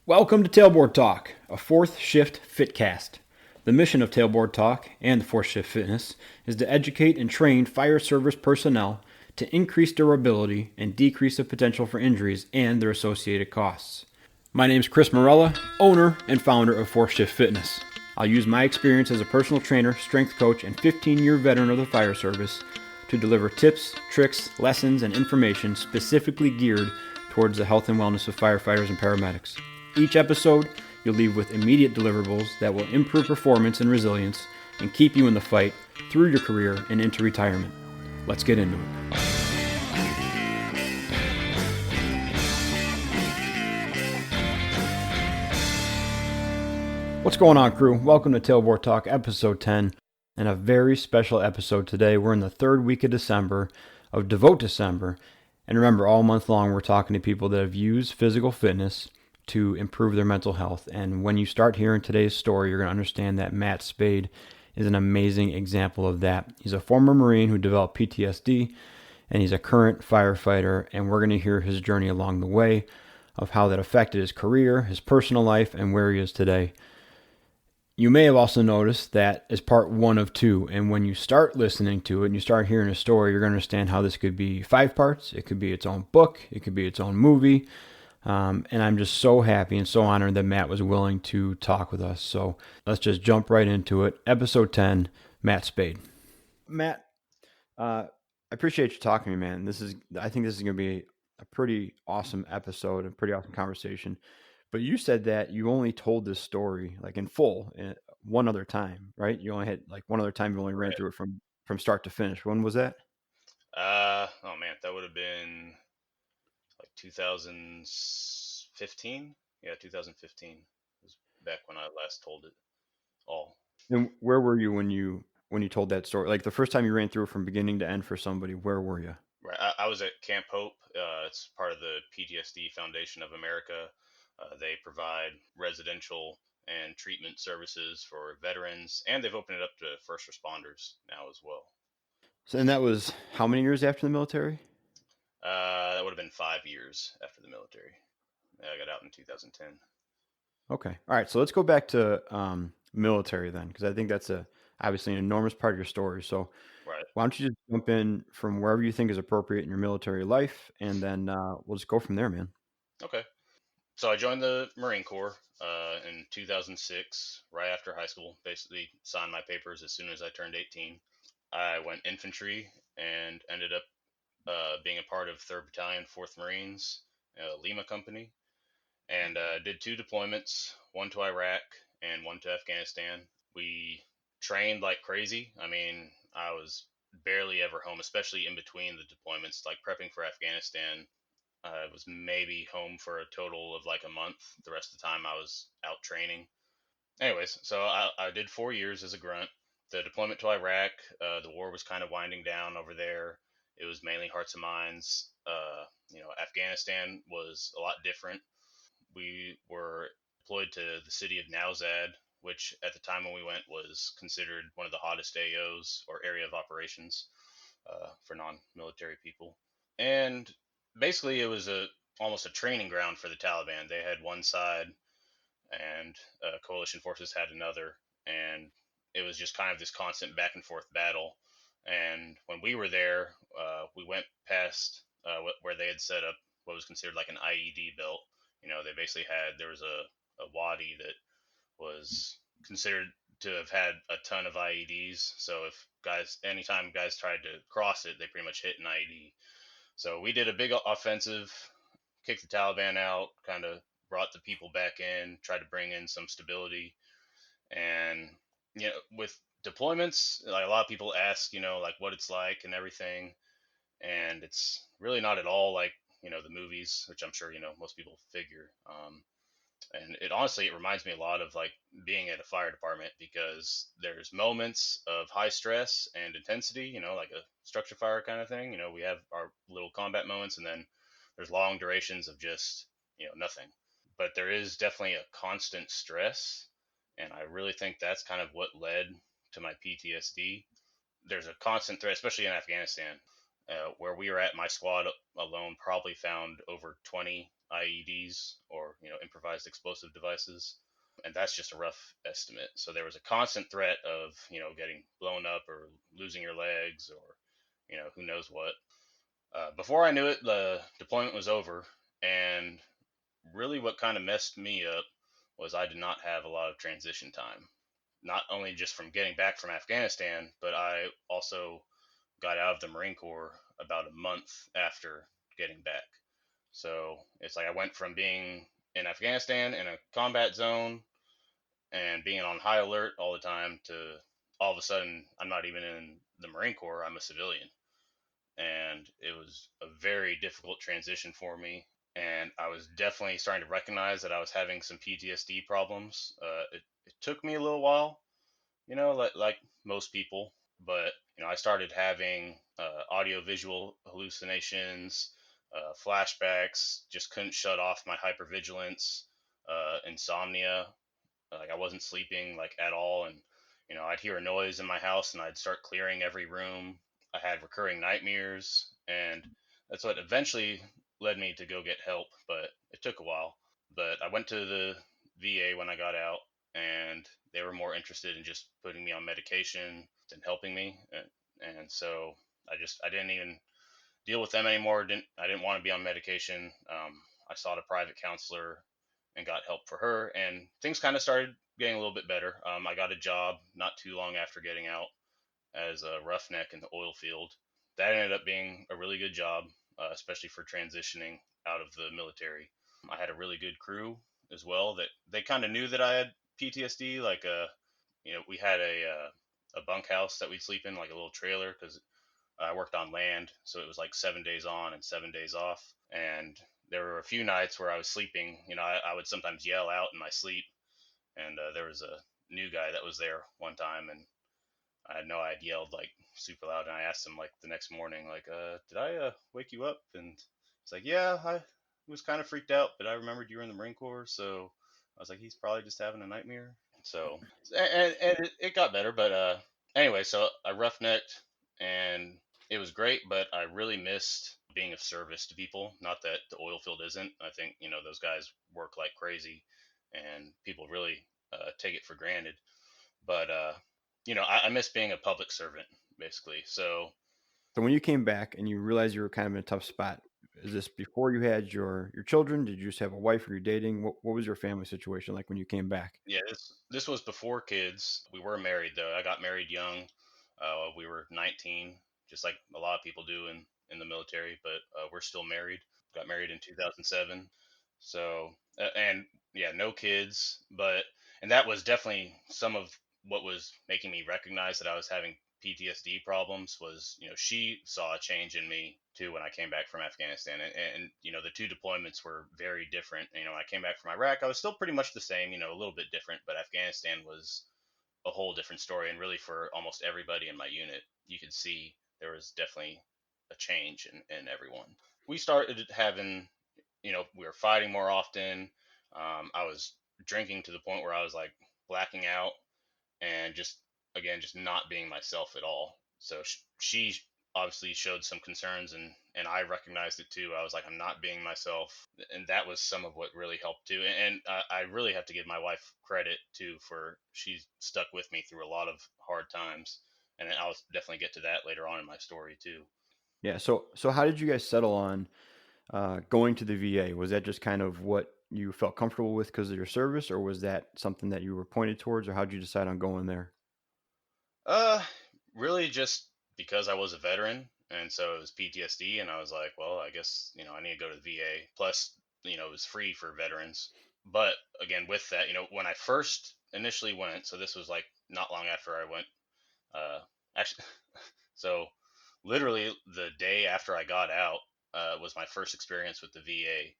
Welcome to Tailboard Talk, a fourth shift fitcast. The mission of Tailboard Talk and the fourth shift fitness is to educate and train fire service personnel to increase durability and decrease the potential for injuries and their associated costs. My name is Chris Morella, owner and founder of Fourth Shift Fitness. I'll use my experience as a personal trainer, strength coach, and 15-year veteran of the fire service to deliver tips, tricks, lessons, and information specifically geared towards the health and wellness of firefighters and paramedics. Each episode, you'll leave with immediate deliverables that will improve performance and resilience and keep you in the fight through your career and into retirement. Let's get into it. What's going on, crew? Welcome to Tailboard Talk, episode 10, and a very special episode today. We're in the third week of December, of Devote December, and remember, all month long, we're talking to people that have used physical fitness to improve their mental health. And when you start hearing today's story, you're going to understand that Matt Spaid is an amazing example of that. He's a former Marine who developed PTSD, and he's a current firefighter, and we're going to hear his journey along the way of how that affected his career, his personal life, and where he is today. You may have also noticed that is part one of two, and when you start listening to it and you start hearing a story, you're going to understand how this could be 5 parts. It could be its own book. It could be its own movie. And I'm just so happy and so honored that Matt was willing to talk with us. So let's just jump right into it. Episode 10, Matt Spaid. Matt, I appreciate you talking to me, man. I think this is going to be a pretty awesome episode, a pretty awesome conversation. But you said that you only told this story like in full one other time, right? You only had like one other time you only ran Right. through it from start to finish. When was that? Oh man, that would have been like 2015. Yeah, 2015 was back when I last told it all. And where were you when you told that story? Like the first time you ran through it from beginning to end for somebody, where were you? Right. I was at Camp Hope. It's part of the PTSD Foundation of America. They provide residential and treatment services for veterans, and they've opened it up to first responders now as well. So, and that was how many years after the military? That would have been 5 years after the military. I got out in 2010. Okay. All right. So let's go back to military then, because I think that's obviously an enormous part of your story. So Right. why don't you just jump in from wherever you think is appropriate in your military life, and then we'll just go from there, man. Okay. So I joined the Marine Corps in 2006, right after high school. Basically, signed my papers as soon as I turned 18. I went infantry and ended up being a part of 3rd Battalion, 4th Marines, Lima Company, and did 2 deployments, one to Iraq and one to Afghanistan. We trained like crazy. I mean, I was barely ever home, especially in between the deployments, like prepping for Afghanistan. I was maybe home for a total of like a month. The rest of the time I was out training. Anyways, so I did 4 years as a grunt. The deployment to Iraq, the war was kind of winding down over there. It was mainly hearts and minds. Afghanistan was a lot different. We were deployed to the city of Nowzad, which at the time when we went was considered one of the hottest AOs or area of operations for non-military people. And basically it was a almost a training ground for the Taliban. They had one side and coalition forces had another, and it was just kind of this constant back and forth battle. And when we were there, we went past where they had set up what was considered like an IED belt. They basically had there was a wadi that was considered to have had a ton of IEDs. So if anytime guys tried to cross it, they pretty much hit an IED. So we did a big offensive, kicked the Taliban out, kind of brought the people back in, tried to bring in some stability. And, with deployments, like a lot of people ask, like what it's like and everything. And it's really not at all like, the movies, which I'm sure, most people figure. And it reminds me a lot of like being at a fire department because there's moments of high stress and intensity, like a structure fire kind of thing. We have our little combat moments, and then there's long durations of just, nothing. But there is definitely a constant stress, and I really think that's kind of what led to my PTSD. There's a constant threat, especially in Afghanistan, where we were at. My squad alone probably found over 20 IEDs or improvised explosive devices. And that's just a rough estimate. So there was a constant threat of, getting blown up or losing your legs or, who knows what. Before I knew it, the deployment was over. And really what kind of messed me up was I did not have a lot of transition time. Not only just from getting back from Afghanistan, but I also got out of the Marine Corps about a month after getting back. So it's like I went from being in Afghanistan in a combat zone and being on high alert all the time to all of a sudden I'm not even in the Marine Corps, I'm a civilian. And it was a very difficult transition for me. And I was definitely starting to recognize that I was having some PTSD problems. It took me a little while, like most people, but I started having audio-visual hallucinations, flashbacks. Just couldn't shut off my hypervigilance, insomnia. Like I wasn't sleeping like at all, and I'd hear a noise in my house, and I'd start clearing every room. I had recurring nightmares, and that's what eventually led me to go get help. But it took a while. But I went to the VA when I got out, and they were more interested in just putting me on medication than helping me, and so I didn't even deal with them anymore. I didn't want to be on medication. I sought a private counselor and got help for her, and things kind of started getting a little bit better. I got a job not too long after getting out as a roughneck in the oil field. That ended up being a really good job, especially for transitioning out of the military. I had a really good crew as well that they kind of knew that I had PTSD. Like, we had a bunkhouse that we'd sleep in, like a little trailer, because I worked on land, so it was like 7 days on and 7 days off. And there were a few nights where I was sleeping. I would sometimes yell out in my sleep, and there was a new guy that was there one time, and I know I'd yelled like super loud, and I asked him like the next morning, like, "Did I wake you up?" And he's like, "Yeah, I was kind of freaked out, but I remembered you were in the Marine Corps, so I was like, he's probably just having a nightmare." So, and it got better, but anyway, so I roughnecked, and it was great, but I really missed being of service to people. Not that the oil field isn't. I think those guys work like crazy, and people really take it for granted. But I miss being a public servant, basically. So So when you came back and you realized you were kind of in a tough spot, is this before you had your children? Did you just have a wife? Were you dating? What was your family situation like when you came back? yeah, this was before kids. We were married though. I got married young. We were 19, just like a lot of people do in the military. But we're still married. Got married in 2007. So and yeah, no kids. But and that was definitely some of what was making me recognize that I was having PTSD problems. Was she saw a change in me too when I came back from Afghanistan, and the two deployments were very different. When I came back from Iraq, I was still pretty much the same, a little bit different, but Afghanistan was a whole different story. And really, for almost everybody in my unit, you could see there was definitely a change in everyone. We started having, we were fighting more often. I was drinking to the point where I was like blacking out and just again just not being myself at all. So she obviously showed some concerns, and I recognized it too. I was like, I'm not being myself, and that was some of what really helped too. And I really have to give my wife credit too, for she's stuck with me through a lot of hard times, and I'll definitely get to that later on in my story too. Yeah. So how did you guys settle on going to the VA? Was that just kind of what you felt comfortable with because of your service, or was that something that you were pointed towards, or how did you decide on going there? Uh, Really just because I was a veteran, and so it was PTSD, and I was like, well, I guess I need to go to the VA. Plus, it was free for veterans. But again, with that, when I first initially went, so this was like not long after I went. Uh, Actually, so literally the day after I got out was my first experience with the VA.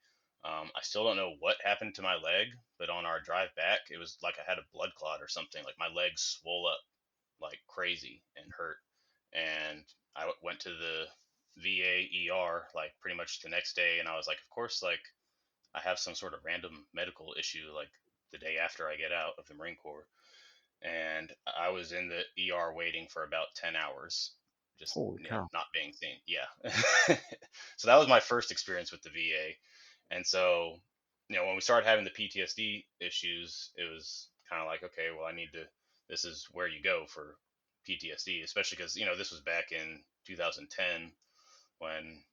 I still don't know what happened to my leg, but on our drive back, it was like I had a blood clot or something. Like my leg swole up like crazy and hurt. And I went to the VA ER like pretty much the next day, and I was like, of course, like I have some sort of random medical issue like the day after I get out of the Marine Corps. And I was in the ER waiting for about 10 hours, just Holy cow! not being seen. Yeah. So that was my first experience with the VA. And so when we started having the PTSD issues, it was kind of like, okay, well, this is where you go for PTSD, especially because, this was back in 2010 when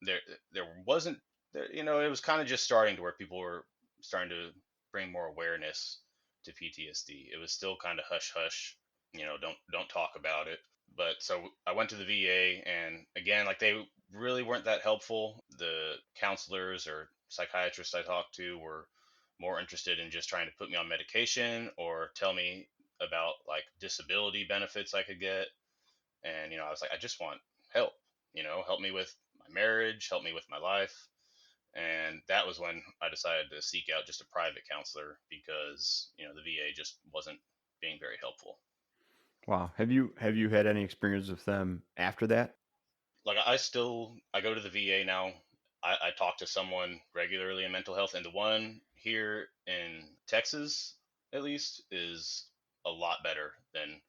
there, there wasn't, it was kind of just starting to where people were starting to bring more awareness to PTSD. It was still kind of hush hush, don't talk about it. But so I went to the VA, and again, like, they really weren't that helpful. The counselors or psychiatrists I talked to were more interested in just trying to put me on medication or tell me about like disability benefits I could get. And, I was like, I just want help, help me with my marriage, help me with my life. And that was when I decided to seek out just a private counselor because, the VA just wasn't being very helpful. Wow. Have you had any experience with them after that? Like, I go to the VA now. I talk to someone regularly in mental health, and the one here in Texas, at least, is a lot better than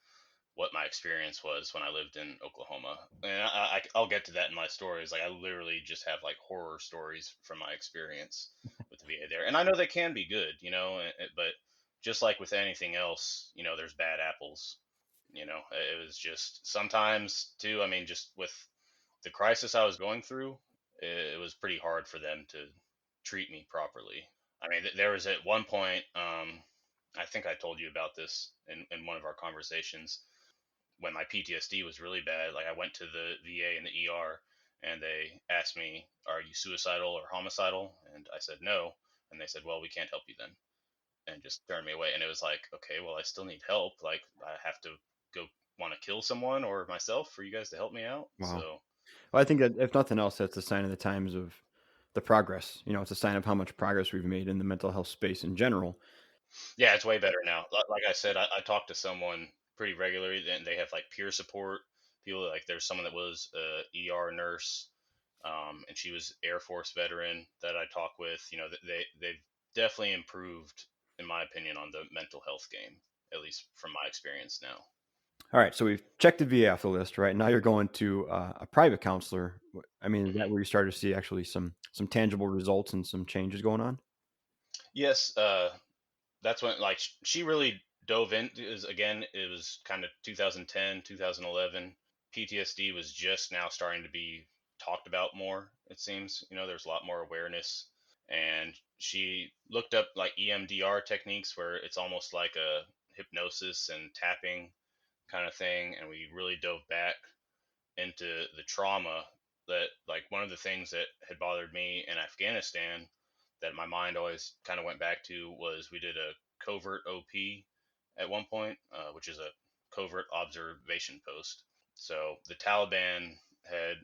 what my experience was when I lived in Oklahoma. And I'll get to that in my stories. Like, I literally just have like horror stories from my experience with the VA there. And I know they can be good, but just like with anything else, there's bad apples. It was just sometimes too. I mean, just with the crisis I was going through, it was pretty hard for them to treat me properly. I mean, there was at one point, I think I told you about this in one of our conversations when my PTSD was really bad. Like, I went to the VA and the ER, and they asked me, "Are you suicidal or homicidal?" And I said no, and they said, "Well, we can't help you then," and just turned me away. And it was like, okay, well, I still need help. Like, I have to go want to kill someone or myself for you guys to help me out. Wow. So Well, I think that if nothing else, that's a sign of the times of the progress. It's a sign of how much progress we've made in the mental health space in general. yeah, it's way better now. Like I said, I talk to someone pretty regularly, and they have like peer support people. Like, there's someone that was a ER nurse, and she was Air Force veteran that I talk with. They've definitely improved, in my opinion, on the mental health game, at least from my experience now. All right, so we've checked the VA off the list, right? Now you're going to a private counselor. I mean, is that Hmm. where you started to see actually some tangible results and some changes going on? Yes, that's when, like, she really dove in. Is again, it was kind of 2010, 2011. PTSD was just now starting to be talked about more. It seems, there's a lot more awareness, and she looked up like EMDR techniques, where it's almost like a hypnosis and tapping kind of thing. And we really dove back into the trauma that, like, one of the things that had bothered me in Afghanistan that my mind always kind of went back to was we did a covert OP at one point, which is a covert observation post. So the Taliban had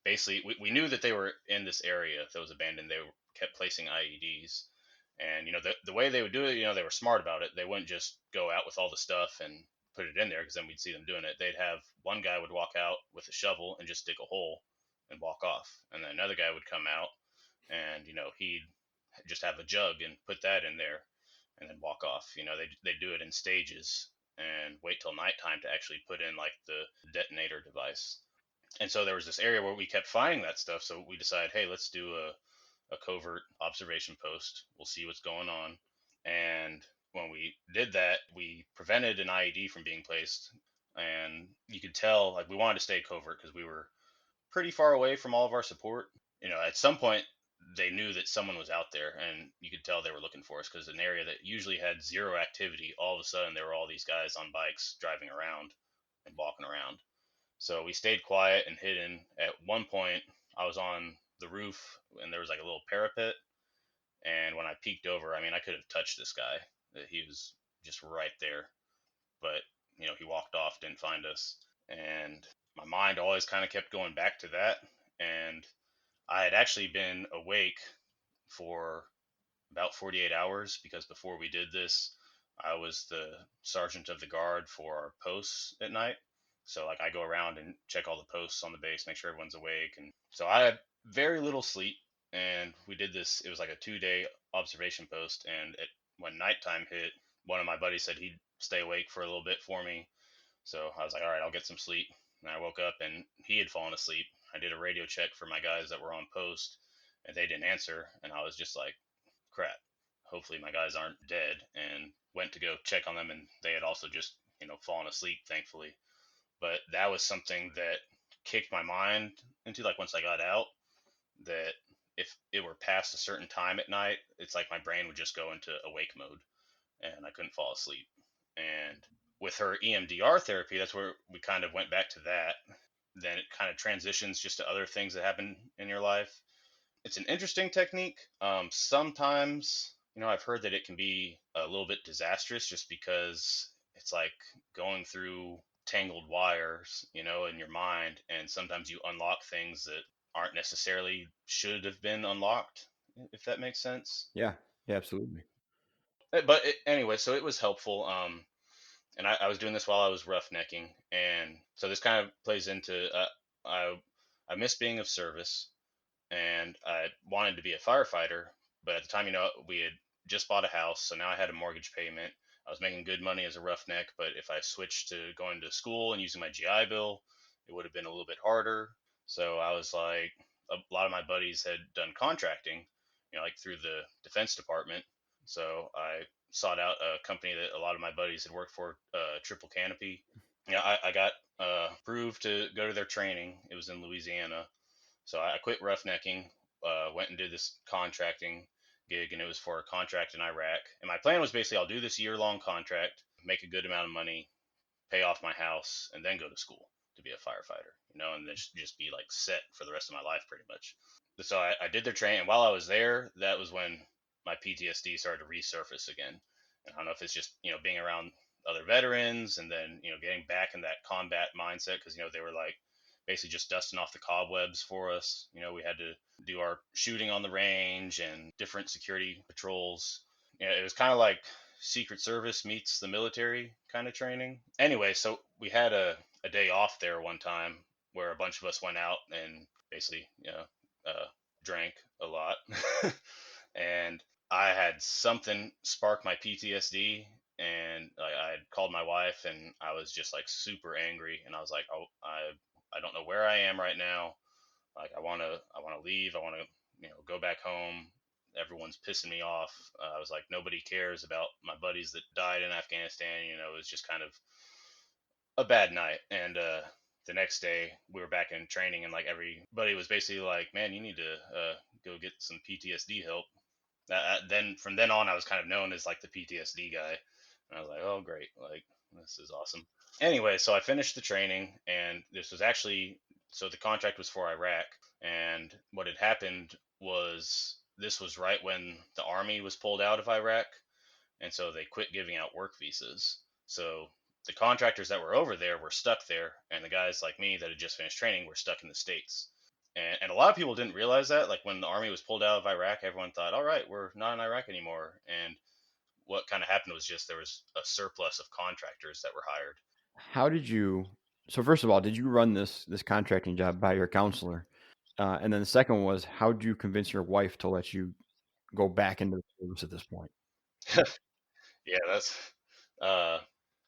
basically, we knew that they were in this area that was abandoned. They kept placing IEDs. And, the way they would do it, they were smart about it. They wouldn't just go out with all the stuff and put it in there, because then we'd see them doing it. They'd have one guy would walk out with a shovel and just dig a hole and walk off. And then another guy would come out, and, he'd just have a jug and put that in there and then walk off. They do it in stages and wait till nighttime to actually put in like the detonator device. And so there was this area where we kept finding that stuff. So we decided, hey, let's do a covert observation post. We'll see what's going on. And when we did that, we prevented an IED from being placed. And you could tell, like, we wanted to stay covert because we were pretty far away from all of our support. At some point, they knew that someone was out there, and you could tell they were looking for us, because an area that usually had zero activity, all of a sudden there were all these guys on bikes driving around and walking around. So we stayed quiet and hidden. At one point, I was on the roof, and there was like a little parapet. And when I peeked over, I mean, I could have touched this guy. He was just right there. But, he walked off, didn't find us. And my mind always kind of kept going back to that. And I had actually been awake for about 48 hours, because before we did this, I was the sergeant of the guard for our posts at night. So, like, I go around and check all the posts on the base, make sure everyone's awake. And so I had very little sleep. And we did this, it was like a 2-day observation post. And when nighttime hit, one of my buddies said he'd stay awake for a little bit for me. So I was like, all right, I'll get some sleep. And I woke up, and he had fallen asleep. I did a radio check for my guys that were on post, and they didn't answer. And I was just like, crap. hopefully my guys aren't dead, and went to go check on them, and they had also just, fallen asleep, thankfully. But that was something that kicked my mind into, like, once I got out, that if it were past a certain time at night, it's like my brain would just go into awake mode and I couldn't fall asleep. And with her EMDR therapy, that's where we kind of went back to that. Then it kind of transitions just to other things that happen in your life. It's an interesting technique. Sometimes, I've heard that it can be a little bit disastrous just because it's like going through tangled wires, in your mind. And sometimes you unlock things that aren't necessarily should have been unlocked, if that makes sense. Yeah, yeah, absolutely. But anyway, so it was helpful. And I was doing this while I was roughnecking, and so this kind of plays into I miss being of service, and I wanted to be a firefighter, but at the time, we had just bought a house, so now I had a mortgage payment. I was making good money as a roughneck, but if I switched to going to school and using my GI Bill, it would have been a little bit harder. So I was like, a lot of my buddies had done contracting, like through the Defense Department. So I sought out a company that a lot of my buddies had worked for, Triple Canopy. I got approved to go to their training. It was in Louisiana. So I quit roughnecking, went and did this contracting gig, and it was for a contract in Iraq. And my plan was basically I'll do this year-long contract, make a good amount of money, pay off my house, and then go to school to be a firefighter, and then just be like set for the rest of my life pretty much. So I did their training, and while I was there, that was when my PTSD started to resurface again. And I don't know if it's just, being around other veterans and then, getting back in that combat mindset because, they were like basically just dusting off the cobwebs for us. We had to do our shooting on the range and different security patrols. It was kind of like Secret Service meets the military kind of training. Anyway, so we had a day off there one time where a bunch of us went out and basically, drank a lot. And I had something spark my PTSD, and I had called my wife, and I was just like super angry, and I was like, oh, I don't know where I am right now. Like I want to leave. I want to go back home. Everyone's pissing me off. I was like, nobody cares about my buddies that died in Afghanistan. It was just kind of a bad night. And the next day we were back in training, and like everybody was basically like, man, you need to go get some PTSD help. Then from then on, I was kind of known as like the PTSD guy. And I was like, oh, great. Like, this is awesome. Anyway, so I finished the training, and this was actually, so the contract was for Iraq. And what had happened was this was right when the army was pulled out of Iraq. And so they quit giving out work visas. So the contractors that were over there were stuck there, and the guys like me that had just finished training were stuck in the States. And a lot of people didn't realize that. Like when the army was pulled out of Iraq, everyone thought, all right, we're not in Iraq anymore. And what kind of happened was just there was a surplus of contractors that were hired. How did you? So first of all, did you run this contracting job by your counselor? And then the second one was, how did you convince your wife to let you go back into the service at this point? Yeah, that's. Uh,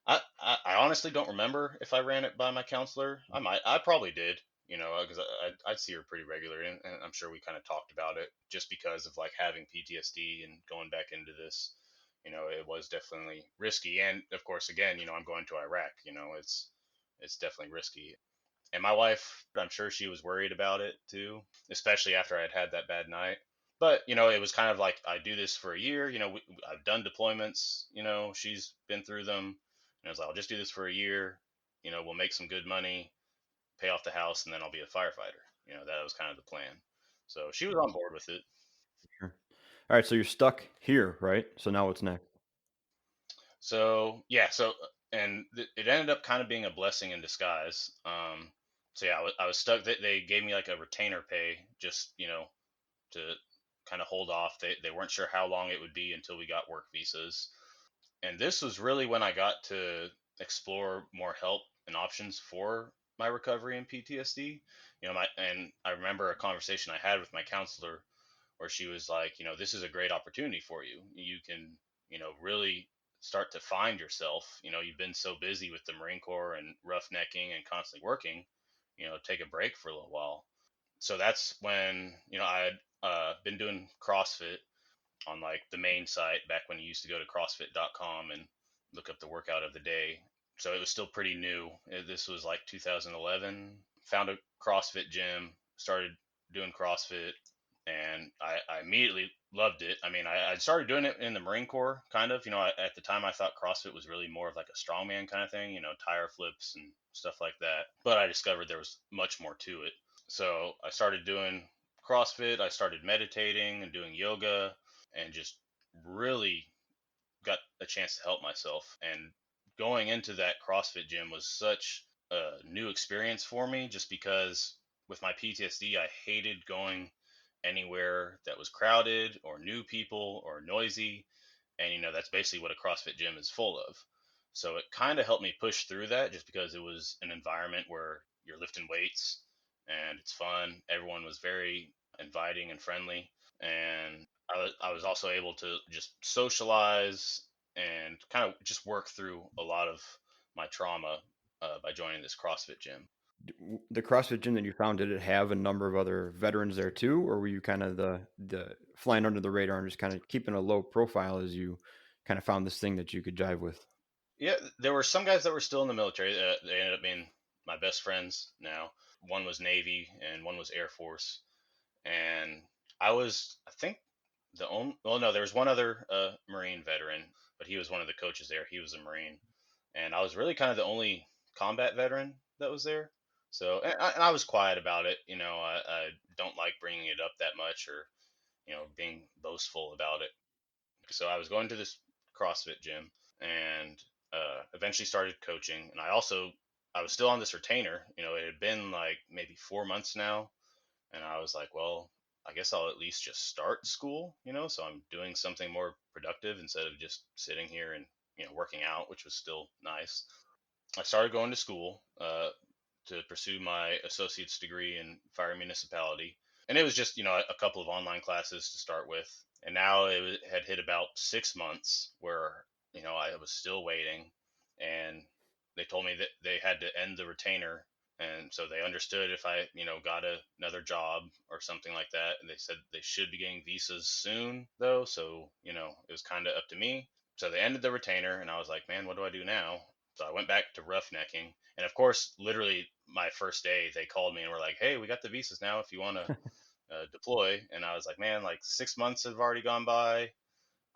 I honestly don't remember if I ran it by my counselor. I probably did, because I'd see her pretty regularly, and I'm sure we kind of talked about it just because of like having PTSD and going back into this. It was definitely risky, and of course, again, I'm going to Iraq. It's definitely risky. And my wife, I'm sure she was worried about it too, especially after I'd had that bad night. But, it was kind of like, I do this for a year. I've done deployments, she's been through them. And I was like, I'll just do this for a year. We'll make some good money, pay off the house, and then I'll be a firefighter. That was kind of the plan. So she was on board with it. Sure. All right, so you're stuck here, right? So now what's next? So, yeah. And it ended up kind of being a blessing in disguise. So yeah, I was stuck. They gave me like a retainer pay just, to kind of hold off. They weren't sure how long it would be until we got work visas. And this was really when I got to explore more help and options for my recovery and PTSD. And I remember a conversation I had with my counselor where she was like, this is a great opportunity for you. You can, really start to find yourself. You've been so busy with the Marine Corps and roughnecking and constantly working, take a break for a little while. So that's when, I had been doing CrossFit, on like the main site back when you used to go to CrossFit.com and look up the workout of the day. So it was still pretty new. This was like 2011. Found a CrossFit gym, started doing CrossFit, and I immediately loved it. I mean, I started doing it in the Marine Corps, kind of. At the time, I thought CrossFit was really more of like a strongman kind of thing, tire flips and stuff like that. But I discovered there was much more to it. So I started doing CrossFit. I started meditating and doing yoga, and just really got a chance to help myself. And going into that CrossFit gym was such a new experience for me, just because with my PTSD, I hated going anywhere that was crowded or new people or noisy. And, that's basically what a CrossFit gym is full of. So it kind of helped me push through that, just because it was an environment where you're lifting weights and it's fun. Everyone was very inviting and friendly. And I was also able to just socialize and kind of just work through a lot of my trauma by joining this CrossFit gym. The CrossFit gym that you found, did it have a number of other veterans there too, or were you kind of the flying under the radar and just kind of keeping a low profile as you kind of found this thing that you could jive with? Yeah, there were some guys that were still in the military. They ended up being my best friends now. One was Navy and one was Air Force. And I think, the only, well, no, there was one other Marine veteran, but he was one of the coaches there. He was a Marine. And I was really kind of the only combat veteran that was there. So, and I was quiet about it. I don't like bringing it up that much, or, being boastful about it. So I was going to this CrossFit gym, and eventually started coaching. And I was still on this retainer. It had been like maybe 4 months now. And I was like, well, I guess I'll at least just start school, so I'm doing something more productive instead of just sitting here and, working out, which was still nice. I started going to school to pursue my associate's degree in fire municipality. And it was just, a couple of online classes to start with. And now had hit about 6 months where, I was still waiting. And they told me that they had to end the retainer. And so they understood if I, got another job or something like that. And they said they should be getting visas soon, though. So, it was kind of up to me. So they ended the retainer, and I was like, man, what do I do now? So I went back to roughnecking. And of course, literally my first day, they called me and were like, hey, we got the visas now if you want to deploy. And I was like, man, like 6 months have already gone by.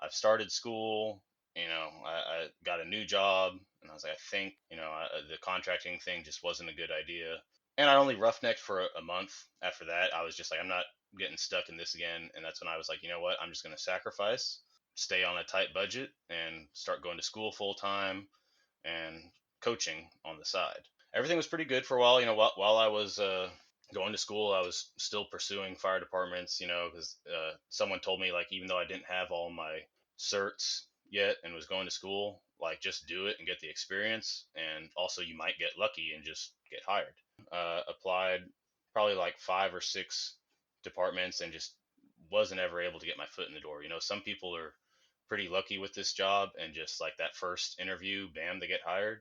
I've started school. I got a new job. And I was like, I think, the contracting thing just wasn't a good idea. And I only roughnecked for a month. After that, I was just like, I'm not getting stuck in this again. And that's when I was like, you know what? I'm just going to sacrifice, stay on a tight budget, and start going to school full time and coaching on the side. Everything was pretty good for a while. While I was going to school, I was still pursuing fire departments. Because someone told me, like, even though I didn't have all my certs yet and was going to school, like, just do it and get the experience. And also, you might get lucky and just get hired. Applied probably like 5 or 6 departments and just wasn't ever able to get my foot in the door. Some people are pretty lucky with this job, and just like that first interview, bam, they get hired.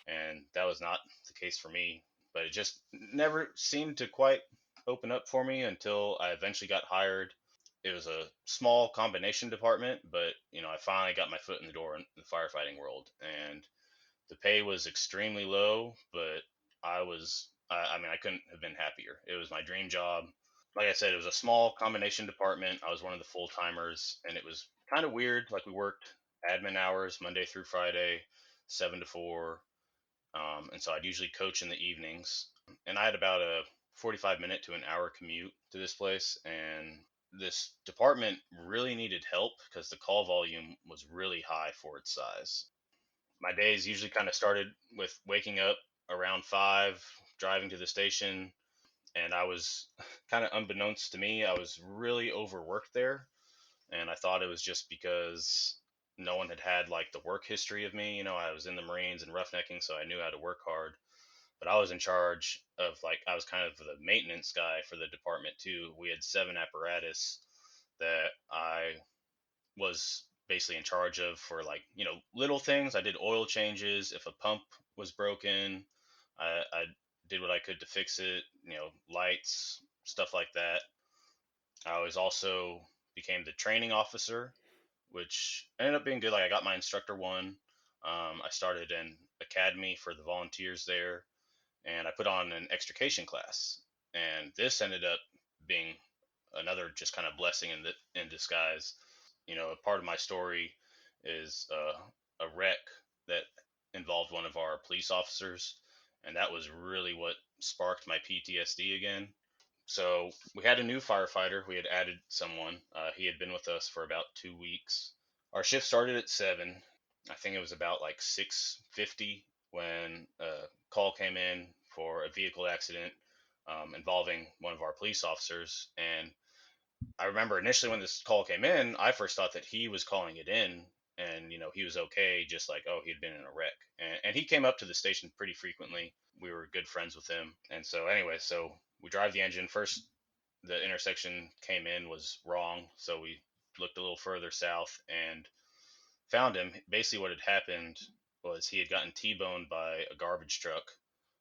And that was not the case for me. But it just never seemed to quite open up for me until I eventually got hired. It was a small combination department, but I finally got my foot in the door in the firefighting world. And the pay was extremely low, but I mean, I couldn't have been happier. It was my dream job. Like I said, it was a small combination department. I was one of the full timers, and it was kind of weird. Like, we worked admin hours Monday through Friday, 7 to 4. And so I'd usually coach in the evenings. And I had about a 45-minute to an hour commute to this place. And this department really needed help because the call volume was really high for its size. My days usually kind of started with waking up around 5, driving to the station. And I was kind of, unbeknownst to me, I was really overworked there. And I thought it was just because no one had like the work history of me. I was in the Marines and roughnecking, so I knew how to work hard. But I was in charge of, like, I was kind of the maintenance guy for the department too. We had 7 apparatus that I was basically in charge of for, like, little things. I did oil changes. If a pump was broken, I did what I could to fix it. Lights, stuff like that. I was also became the training officer, which ended up being good. Like I got my instructor one. I started an academy for the volunteers there, and I put on an extrication class. And this ended up being another just kind of blessing in disguise. A part of my story is a wreck that involved one of our police officers, and that was really what sparked my PTSD again. So we had a new firefighter. We had added someone. He had been with us for about 2 weeks. Our shift started at 7. I think it was about like 6:50 when a call came in for a vehicle accident involving one of our police officers. And I remember initially when this call came in, I first thought that he was calling it in, and he was okay, just like, oh, he'd been in a wreck. And he came up to the station pretty frequently. We were good friends with him. And so anyway, so we drive the engine. First, the intersection came in was wrong, so we looked a little further south and found him. Basically what had happened was he had gotten T-boned by a garbage truck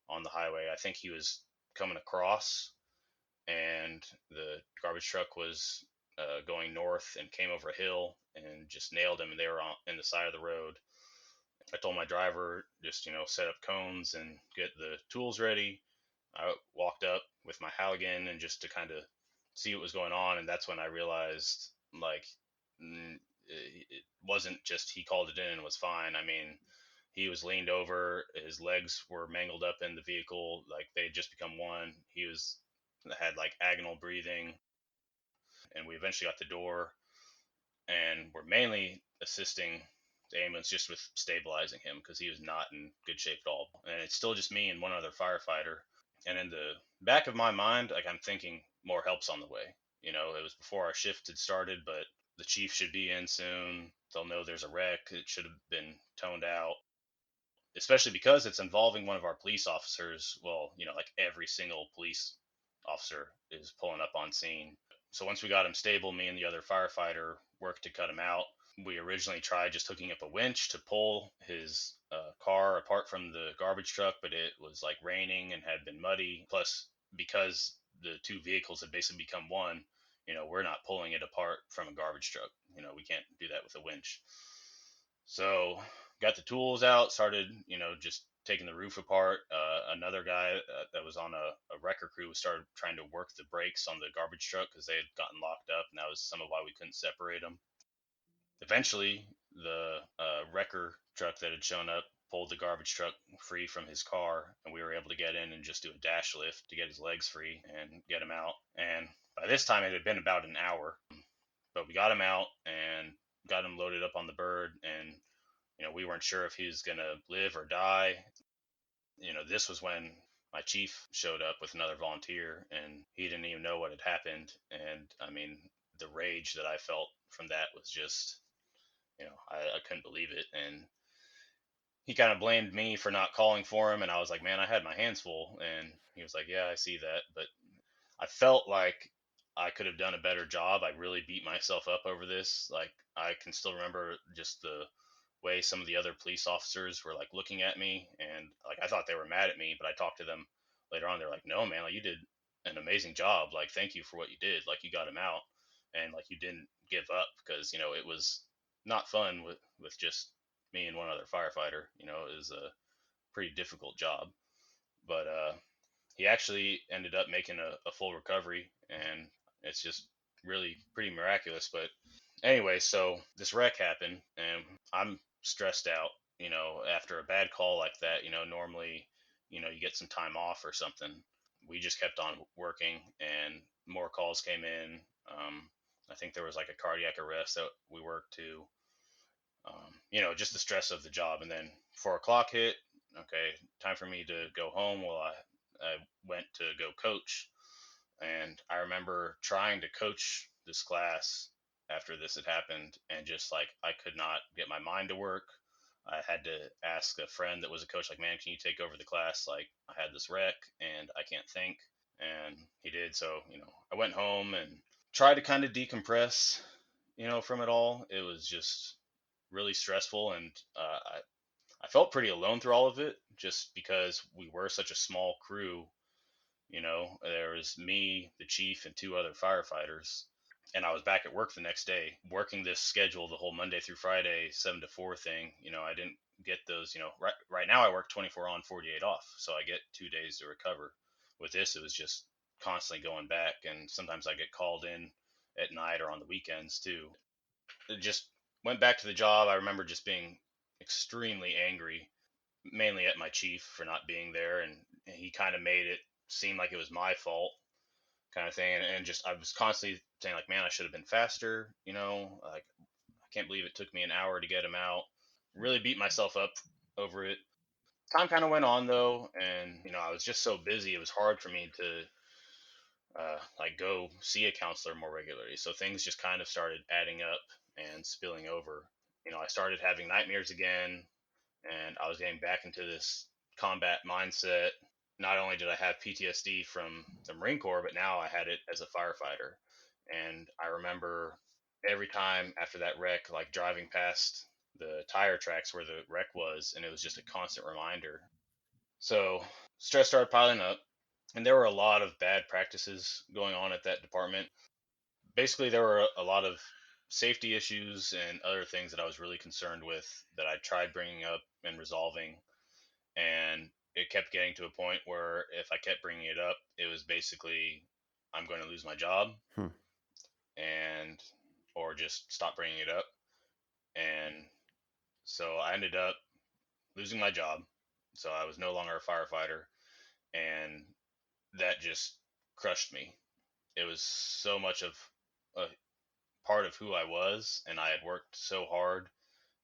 on the highway. I think he was coming across, and the garbage truck was going north and came over a hill and just nailed him. And they were in the side of the road. I told my driver, just set up cones and get the tools ready. I walked up with my Halligan and just to kind of see what was going on. And that's when I realized, like, it wasn't just he called it in and was fine. I mean, he was leaned over, his legs were mangled up in the vehicle, like they had just become one. He was had like agonal breathing, and we eventually got the door, and we're mainly assisting the ambulance just with stabilizing him because he was not in good shape at all. And it's still just me and one other firefighter. And in the back of my mind, like I'm thinking more help's on the way. It was before our shift had started, but the chief should be in soon. They'll know there's a wreck. It should have been toned out, especially because it's involving one of our police officers. Well, like every single police officer is pulling up on scene. So once we got him stable, me and the other firefighter worked to cut him out. We originally tried just hooking up a winch to pull his car apart from the garbage truck, but it was like raining and had been muddy. Plus, because the two vehicles had basically become one, we're not pulling it apart from a garbage truck. We can't do that with a winch. So got the tools out, started, just taking the roof apart. Another guy that was on a wrecker crew started trying to work the brakes on the garbage truck because they had gotten locked up, and that was some of why we couldn't separate them. Eventually, the wrecker truck that had shown up pulled the garbage truck free from his car, and we were able to get in and just do a dash lift to get his legs free and get him out. And by this time, it had been about an hour, but we got him out and got him loaded up on the bird, and we weren't sure if he was going to live or die. This was when my chief showed up with another volunteer, and he didn't even know what had happened. And I mean, the rage that I felt from that was just, I couldn't believe it. And he kind of blamed me for not calling for him, and I was like, man, I had my hands full. And he was like, yeah, I see that, but I felt like I could have done a better job. I really beat myself up over this. Like, I can still remember just the way some of the other police officers were like looking at me, and like I thought they were mad at me, but I talked to them later on. They're like, no, man, like you did an amazing job. Like, thank you for what you did. Like, you got him out, and like you didn't give up, because it was not fun with just me and one other firefighter. It was a pretty difficult job, but he actually ended up making a full recovery, and it's just really pretty miraculous. But anyway, so this wreck happened, and I'm stressed out. After a bad call like that, normally, you get some time off or something. We just kept on working, and more calls came in. I think there was like a cardiac arrest that we worked to. Just the stress of the job. And then 4 o'clock hit. Okay, time for me to go home. Well, I went to go coach, and I remember trying to coach this class after this had happened, and just like I could not get my mind to work. I had to ask a friend that was a coach, like, man, can you take over the class? Like, I had this wreck and I can't think. And he did. So, I went home and tried to kind of decompress, from it all. It was just really stressful, and I felt pretty alone through all of it, just because we were such a small crew. There was me, the chief, and two other firefighters. And I was back at work the next day, working this schedule the whole Monday through Friday, 7 to 4 thing. I didn't get those. Right now I work 24 on, 48 off, so I get 2 days to recover. With this, it was just constantly going back, and sometimes I get called in at night or on the weekends too. It just went back to the job. I remember just being extremely angry, mainly at my chief for not being there, and he kind of made it seem like it was my fault, kind of thing. And just I was constantly saying like, man, I should have been faster. Like I can't believe it took me an hour to get him out. Really beat myself up over it. Time kind of went on though, and I was just so busy. It was hard for me to like go see a counselor more regularly. So things just kind of started adding up and spilling over. I started having nightmares again, and I was getting back into this combat mindset. Not only did I have PTSD from the Marine Corps, but now I had it as a firefighter. And I remember every time after that wreck, like driving past the tire tracks where the wreck was, and it was just a constant reminder. So stress started piling up, and there were a lot of bad practices going on at that department. Basically, there were a lot of safety issues and other things that I was really concerned with that I tried bringing up and resolving, and it kept getting to a point where if I kept bringing it up, it was basically I'm going to lose my job, Hmm. and or just stop bringing it up. And so I ended up losing my job. So I was no longer a firefighter, and that just crushed me. It was so much of a part of who I was, and I had worked so hard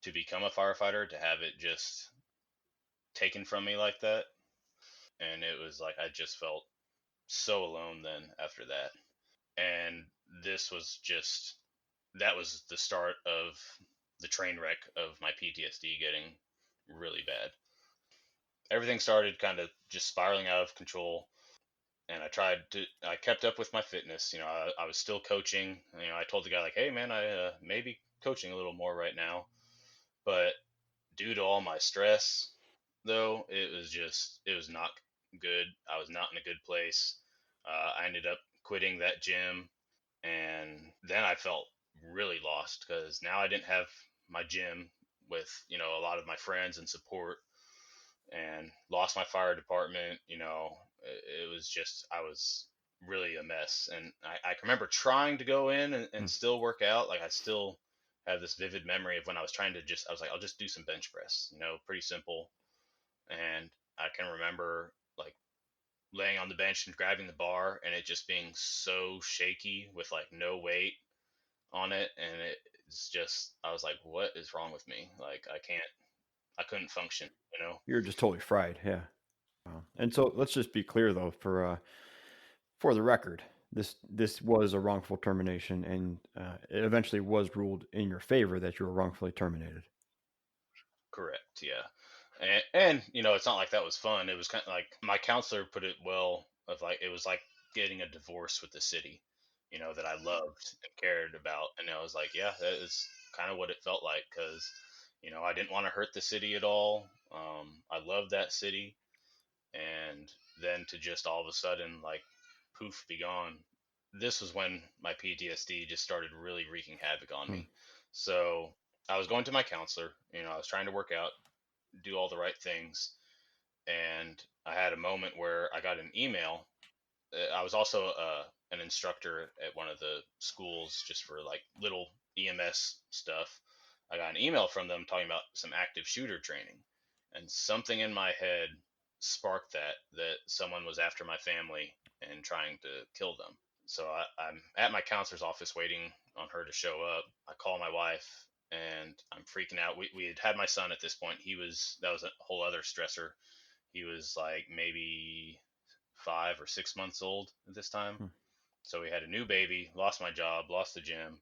to become a firefighter, to have it just taken from me like that. And it was like I just felt so alone then after that. And this was just that was the start of the train wreck of my PTSD getting really bad. Everything started kind of just spiraling out of control, and I kept up with my fitness. I was still coaching. I told the guy like, hey man, I may be coaching a little more right now, but due to all my stress, though, it was not good. I was not in a good place. I ended up quitting that gym, and then I felt really lost because now I didn't have my gym with a lot of my friends and support, and lost my fire department. It was just I was really a mess, and I can remember trying to go in and Hmm. still work out. Like I still have this vivid memory of when I was trying to I was like, I'll just do some bench press, pretty simple. And I can remember like laying on the bench and grabbing the bar, and it just being so shaky with like no weight on it. And it's just I was like, what is wrong with me? Like I couldn't function. You're just totally fried. Yeah. Wow. And so let's just be clear though, for the record, this was a wrongful termination, and it eventually was ruled in your favor that you were wrongfully terminated. Correct, yeah. And it's not like that was fun. It was kind of like my counselor put it well, of like it was like getting a divorce with the city, that I loved and cared about. And I was like, yeah, that is kind of what it felt like, because I didn't want to hurt the city at all. I loved that city, and then to just all of a sudden like poof, be gone. This was when my PTSD just started really wreaking havoc on Hmm. me. So I was going to my counselor. I was trying to work out, do all the right things, and I had a moment where I got an email. I was also an instructor at one of the schools just for like little EMS stuff. I got an email from them talking about some active shooter training, and something in my head sparked that someone was after my family and trying to kill them. So I'm at my counselor's office waiting on her to show up. I call my wife, and I'm freaking out. We had my son at this point. That was a whole other stressor. He was like maybe 5 or 6 months old at this time. Hmm. So we had a new baby, lost my job, lost the gym.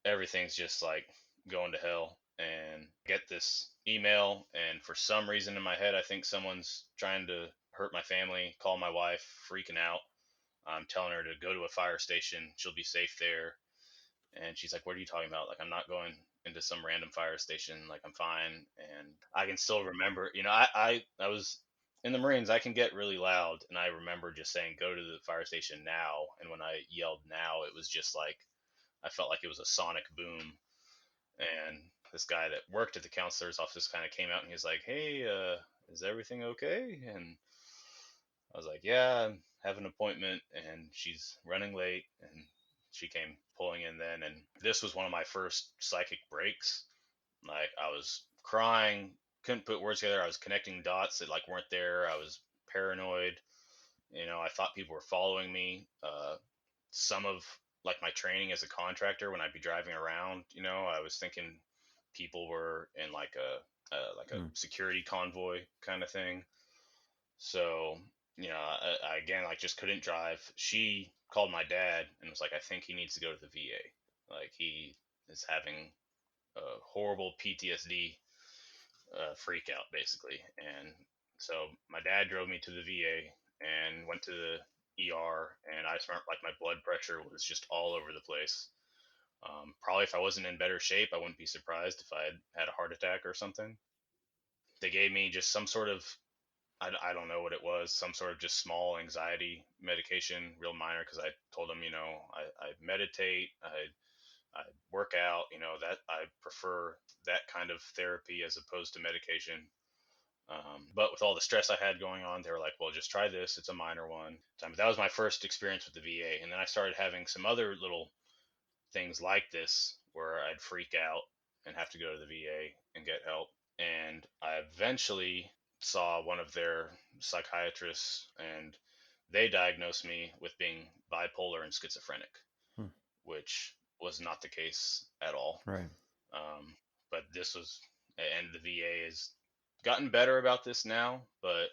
Everything's just like going to hell. And get this email, and for some reason in my head, I think someone's trying to hurt my family. Call my wife, freaking out. I'm telling her to go to a fire station. She'll be safe there. And she's like, what are you talking about? Like, I'm not going into some random fire station. Like, I'm fine. And I can still remember, I was in the Marines. I can get really loud. And I remember just saying, go to the fire station now. And when I yelled now, it was just like I felt like it was a sonic boom. And this guy that worked at the counselor's office kind of came out and he was like, "Hey, is everything okay?" And I was like, "Yeah, I have an appointment and she's running late." And she came pulling in then. And this was one of my first psychic breaks. Like, I was crying, couldn't put words together. I was connecting dots that like weren't there. I was paranoid. I thought people were following me. Some of like my training as a contractor, when I'd be driving around, I was thinking people were in like a Mm. security convoy kind of thing. So, I again, like, just couldn't drive. She called my dad and was like, "I think he needs to go to the VA. Like, he is having a horrible PTSD freak out, basically." And so my dad drove me to the VA and went to the ER, and I smart like my blood pressure was just all over the place. Probably if I wasn't in better shape, I wouldn't be surprised if I had a heart attack or something. They gave me just some sort of, I don't know what it was, some sort of just small anxiety medication, real minor, because I told them, I meditate, I work out, that I prefer that kind of therapy as opposed to medication. But with all the stress I had going on, they were like, "Well, just try this. It's a minor one." But that was my first experience with the VA. And then I started having some other little things like this where I'd freak out and have to go to the VA and get help. And I eventually saw one of their psychiatrists, and they diagnosed me with being bipolar and schizophrenic, Hmm. which was not the case at all. Right. Um, but this was, and the VA has gotten better about this now. But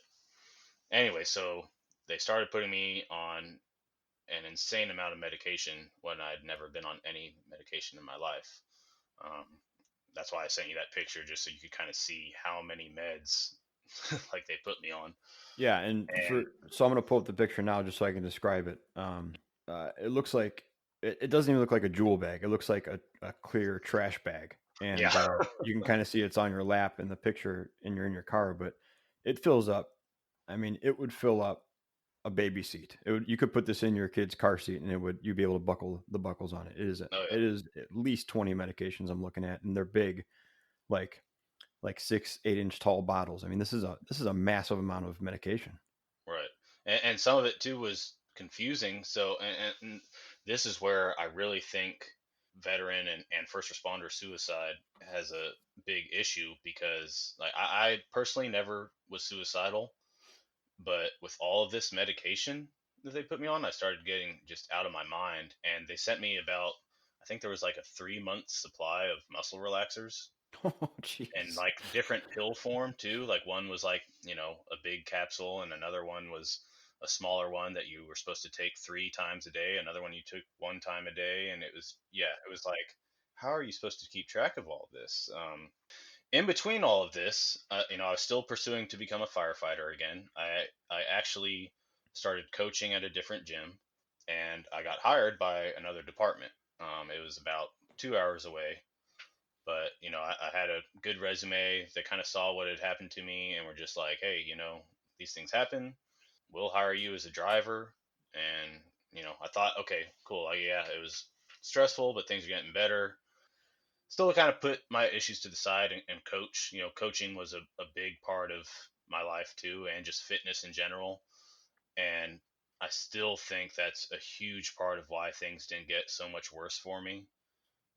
anyway, so they started putting me on an insane amount of medication when I'd never been on any medication in my life. Um, that's why I sent you that picture, just so you could kind of see how many meds like they put me on. Yeah, and And so I'm gonna pull up the picture now just so I can describe it. It looks like it doesn't even look like a jewel bag. It looks like a clear trash bag, yeah, and you can kind of see it's on your lap in the picture, and you're in your car, but it fills up. I mean, it would fill up a baby seat. You could put this in your kid's car seat, and you'd be able to buckle the buckles on it. oh It is at least 20 medications I'm looking at, and they're big, like 6, 8 inch tall bottles. I mean, this is a massive amount of medication. yeah, right. And some of it too was confusing. So, and this is where I really think veteran and first responder suicide has a big issue, because like I personally never was suicidal. But with all of this medication that they put me on, I started getting just out of my mind. And they sent me about, I think there was like a 3 month supply of muscle relaxers, Oh, and jeez. like different pill form too. Like one was like, a big capsule, and another one was a smaller one that you were supposed to take 3 times a day. Another one you took 1 time a day. And it was, yeah, it was like, how are you supposed to keep track of all this? In between all of this, I was still pursuing to become a firefighter again. I actually started coaching at a different gym, and I got hired by another department. It was about 2 hours away, but I had a good resume. They kind of saw what had happened to me and were just like, "Hey, these things happen. We'll hire you as a driver." And I thought, okay, cool. Like, yeah, it was stressful, but things are getting better. Still kind of put my issues to the side and coach. Coaching was a big part of my life too, and just fitness in general. And I still think that's a huge part of why things didn't get so much worse for me.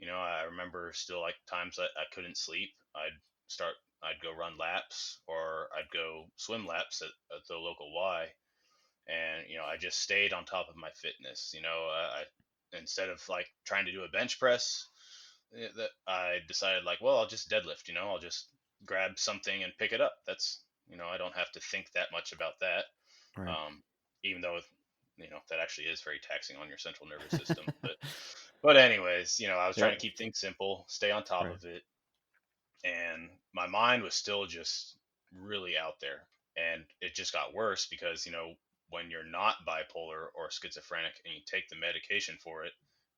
I remember still like times that I couldn't sleep. Start, I'd go run laps, or I'd go swim laps at the local Y. And, I just stayed on top of my fitness. Instead of like trying to do a bench press, that I decided like, well, I'll just deadlift. I'll just grab something and pick it up. That's, I don't have to think that much about that. Right. Um, Even though that actually is very taxing on your central nervous system. But anyways, I was trying to Yep. keep things simple, stay on top Right. of it, and my mind was still just really out there. And it just got worse because, when you're not bipolar or schizophrenic and you take the medication for it,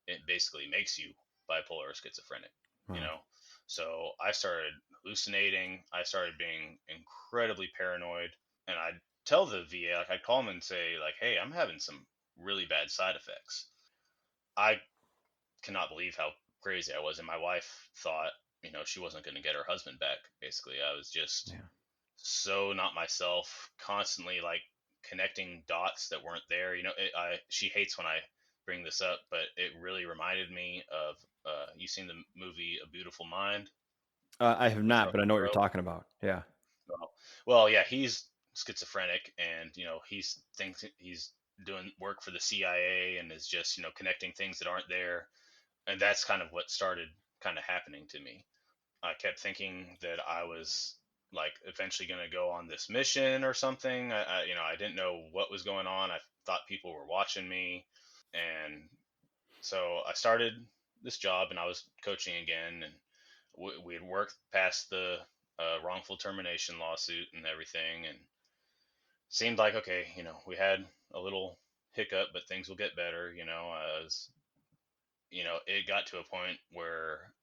it basically makes you bipolar or schizophrenic, you Wow. know? So I started hallucinating. I started being incredibly paranoid. And I'd tell the VA, like, I'd call them and say, like, "Hey, I'm having some really bad side effects." I cannot believe how crazy I was. And my wife thought, she wasn't going to get her husband back. Basically, I was just Yeah. so not myself, constantly like connecting dots that weren't there. She hates when I bring this up, but it really reminded me of you seen the movie A Beautiful Mind I have with not, but I Russell know what you're Crowe? talking about. Yeah. Well, yeah, he's schizophrenic, and he's thinks he's doing work for the CIA and is just connecting things that aren't there, and that's kind of what started kind of happening to me. I kept thinking that I was like eventually going to go on this mission or something. I didn't know what was going on. I thought people were watching me, and so I started this job, and I was coaching again, and we had worked past the wrongful termination lawsuit and everything, and seemed like okay, we had a little hiccup, but things will get better. As it got to a point where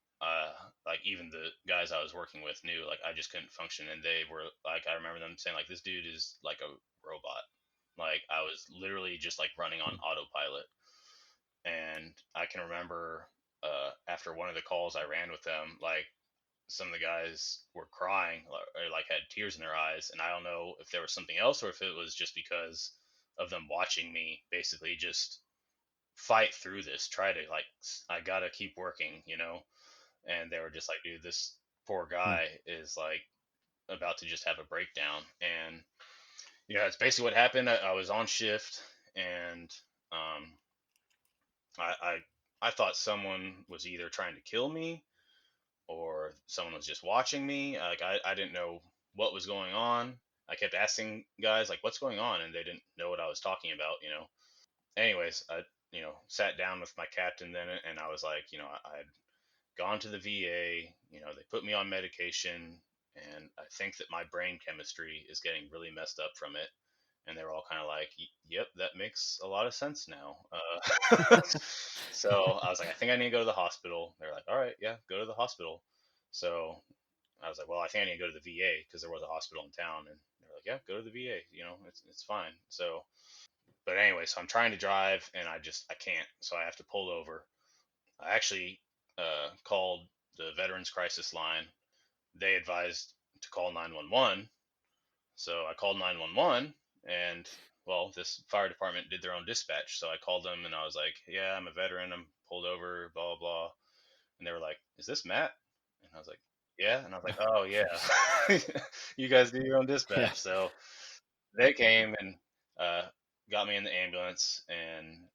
like even the guys I was working with knew like I just couldn't function, and they were like, I remember them saying like, this dude is like a robot. Like I was literally just like running on autopilot. And I can remember after one of the calls I ran with them, like some of the guys were crying or like had tears in their eyes, and I don't know if there was something else or if it was just because of them watching me basically just fight through this, try to like, I gotta keep working, and they were just like, dude, this poor Hmm. guy is like about to just have a breakdown. And it's basically what happened. I was on shift, and um, I thought someone was either trying to kill me or someone was just watching me. Like I didn't know what was going on. I kept asking guys like, what's going on, and they didn't know what I was talking about. Anyways, I sat down with my captain then, and I was like, I'd gone to the VA. They put me on medication, and I think that my brain chemistry is getting really messed up from it. And they were all kind of like, "Yep, that makes a lot of sense now." So I was like, "I think I need to go to the hospital." They're like, "All right, yeah, go to the hospital." So I was like, "Well, I think I need to go to the VA because there was a hospital in town." And they're like, "Yeah, go to the VA. It's fine." So, but anyway, so I'm trying to drive, and I can't. So I have to pull over. I actually called the Veterans Crisis Line. They advised to call 911. So I called 911, and well, this fire department did their own dispatch. So I called them, and I was like, "Yeah, I'm a veteran. I'm pulled over, blah, blah, blah." And they were like, "Is this Matt?" And I was like, "Yeah." And I was like, "Oh, yeah." You guys do your own Yeah. dispatch. So they came and uh, got me in the ambulance, and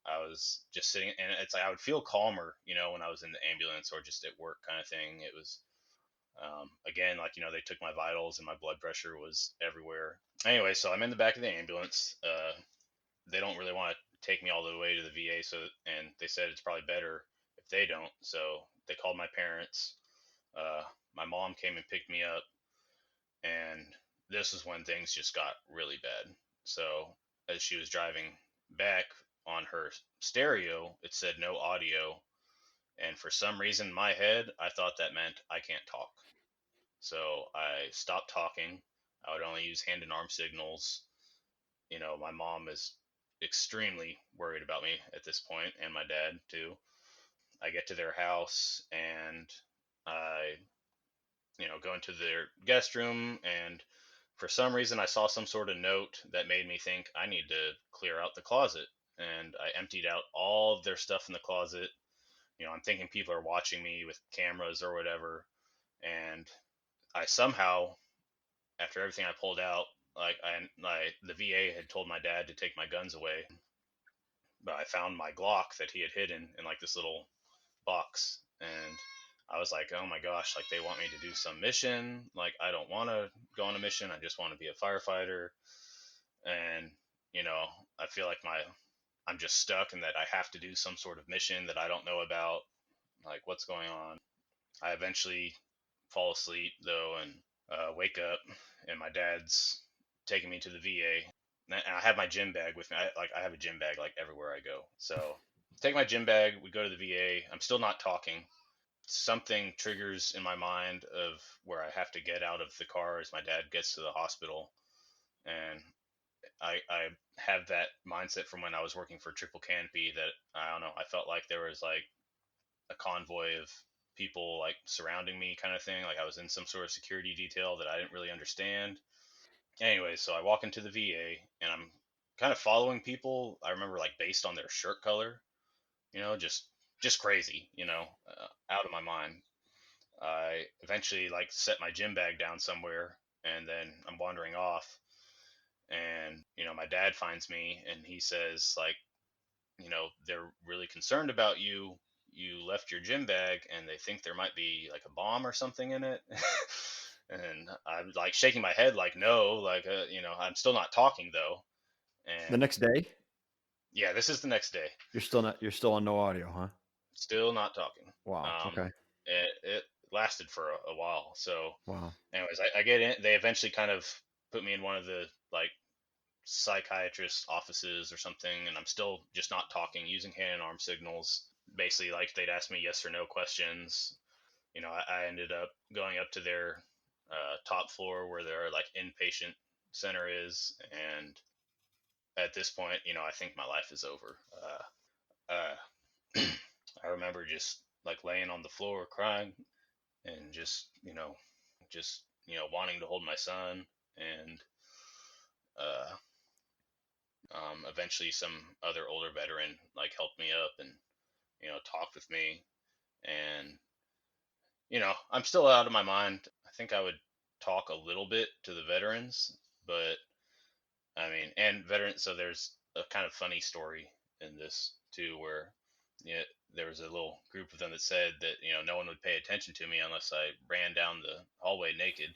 I was just sitting, and it's like I would feel calmer, when I was in the ambulance or just at work kind of thing. It was again, like they took my vitals, and my blood pressure was everywhere. Anyway, so I'm in the back of the ambulance. They don't really want to take me all the way to the VA, so and they said it's probably better if they don't. So they called my parents. My mom came and picked me up, and this is when things just got really bad. So as she was driving back on her stereo, it said no audio, and for some reason in my head, I thought that meant I can't talk. So I stopped talking. I would only use hand and arm signals. My mom is extremely worried about me at this point, and my dad too. I get to their house, and I, go into their guest room, and for some reason I saw some sort of note that made me think I need to clear out the closet. And I emptied out all of their stuff in the closet. I'm thinking people are watching me with cameras or whatever. And I somehow, after everything I pulled out, like the VA had told my dad to take my guns away, but I found my Glock that he had hidden in like this little box, and I was like, oh my gosh, like they want me to do some mission. Like I don't want to go on a mission. I just want to be a firefighter, and you know, I feel like I'm just stuck and that I have to do some sort of mission that I don't know about. Like what's going on? I eventually fall asleep though, and wake up, and my dad's taking me to the VA. And I have my gym bag with me. I have a gym bag like everywhere I go. So take my gym bag. We go to the VA. I'm still not talking. Something triggers in my mind of where I have to get out of the car as my dad gets to the hospital, and I have that mindset from when I was working for Triple Canopy that I don't know. I felt like there was like a convoy of people like surrounding me, kind of thing. Like I was in some sort of security detail that I didn't really understand. Anyway, so I walk into the VA and I'm kind of following people. I remember like based on their shirt color, just crazy, out of my mind. I eventually like set my gym bag down somewhere, and then I'm wandering off, and my dad finds me and he says like, they're really concerned about you. You left your gym bag and they think there might be like a bomb or something in it. And I'm like shaking my head like no, like I'm still not talking though. The And next day, yeah, this is the next day. you're still on no audio, huh? Still not talking. Wow. Okay. It lasted for a while. So Wow. anyways, I get in. They eventually kind of put me in one of the like psychiatrist offices or something, and I'm still just not talking, using hand and arm signals. Basically, like they'd ask me yes or no questions. I ended up going up to their top floor where their like inpatient center is, and at this point, I think my life is over. I remember just like laying on the floor crying and just wanting to hold my son, and uh, eventually some other older veteran like helped me up and talked with me, and I'm still out of my mind. I think I would talk a little bit to the veterans, but I mean, and veterans. So there's a kind of funny story in this too, where there was a little group of them that said that no one would pay attention to me unless I ran down the hallway naked.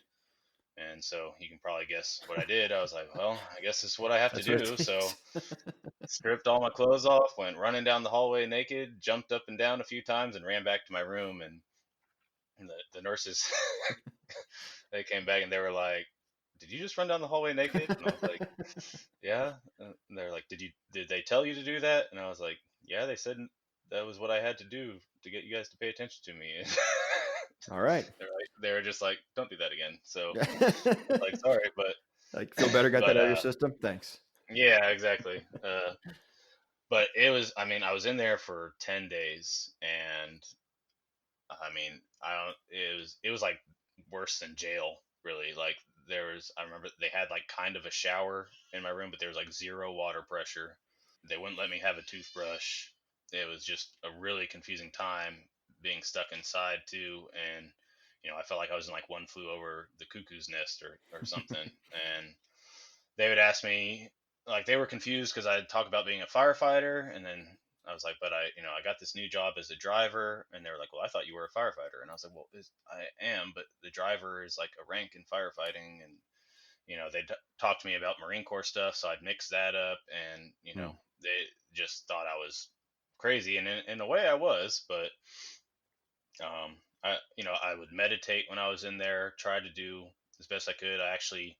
And so you can probably guess what I did. I was like, well, I guess this is what I have to That's what it do. So takes. stripped all my clothes off, went running down the hallway naked, jumped up and down a few times, and ran back to my room. And the nurses, they came back and they were like, "Did you just run down the hallway naked?" And I was like, "Yeah." And they're like, Did they tell you to do that?" And I was like, "Yeah, they said that was what I had to do to get you guys to pay attention to me." All right. They were just like, "Don't do that again." So I was like, "Sorry," Like, feel better, got that but out of your system? Thanks. yeah, exactly. But it was, I mean, I was in there for 10 days, and I mean, I don't, it was like worse than jail, really. Like I remember they had like kind of a shower in my room, but there was like zero water pressure. They wouldn't let me have a toothbrush. It was just a really confusing time being stuck inside too. And, I felt like I was in like One Flew Over the Cuckoo's Nest or something. And they would ask me, like, they were confused because I'd talk about being a firefighter, and then I was like, but I got this new job as a driver, and they were like, well, I thought you were a firefighter, and I was like, well, I am, but the driver is like a rank in firefighting, and they talked to me about Marine Corps stuff, so I'd mix that up, and Hmm. they just thought I was crazy, and in a way I was, but I would meditate when I was in there, try to do as best I could. I actually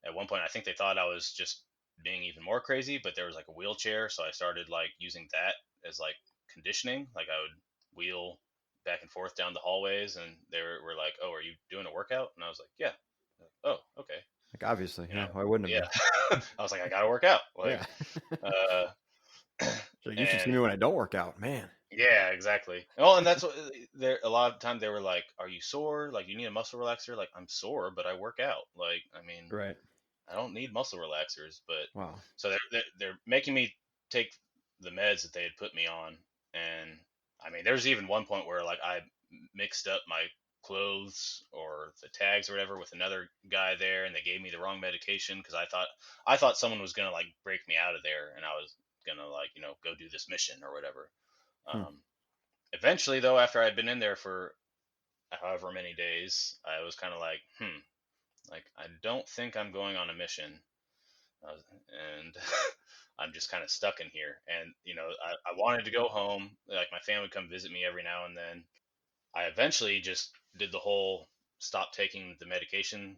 at one point I think they thought I was just being even more crazy, but there was like a wheelchair, so I started like using that as like conditioning. Like I would wheel back and forth down the hallways, and they were like, "Oh, are you doing a workout?" And I was like, "Yeah." Oh, okay. Like, obviously, You yeah. know, Why wouldn't it yeah. be? I was like, I gotta work out. Like, Yeah. uh, So you should see and me when I don't work out, man. yeah, exactly. Well, and that's what there. A lot of time they were like, "Are you sore? Like, you need a muscle relaxer?" Like, I'm sore, but I work out. Like, I mean, Right. I don't need muscle relaxers, but Wow. so they're making me take the meds that they had put me on, and I mean, there's even one point where like I mixed up my clothes or the tags or whatever with another guy there, and they gave me the wrong medication because I thought someone was gonna like break me out of there, and I was gonna like go do this mission or whatever. Hmm. Um, Eventually, though, after I'd been in there for however many days, I was kind of like, like I don't think I'm going on a mission, and I'm just kind of stuck in here. And I wanted to go home. Like my family would come visit me every now and then. I eventually just did the whole stop taking the medication.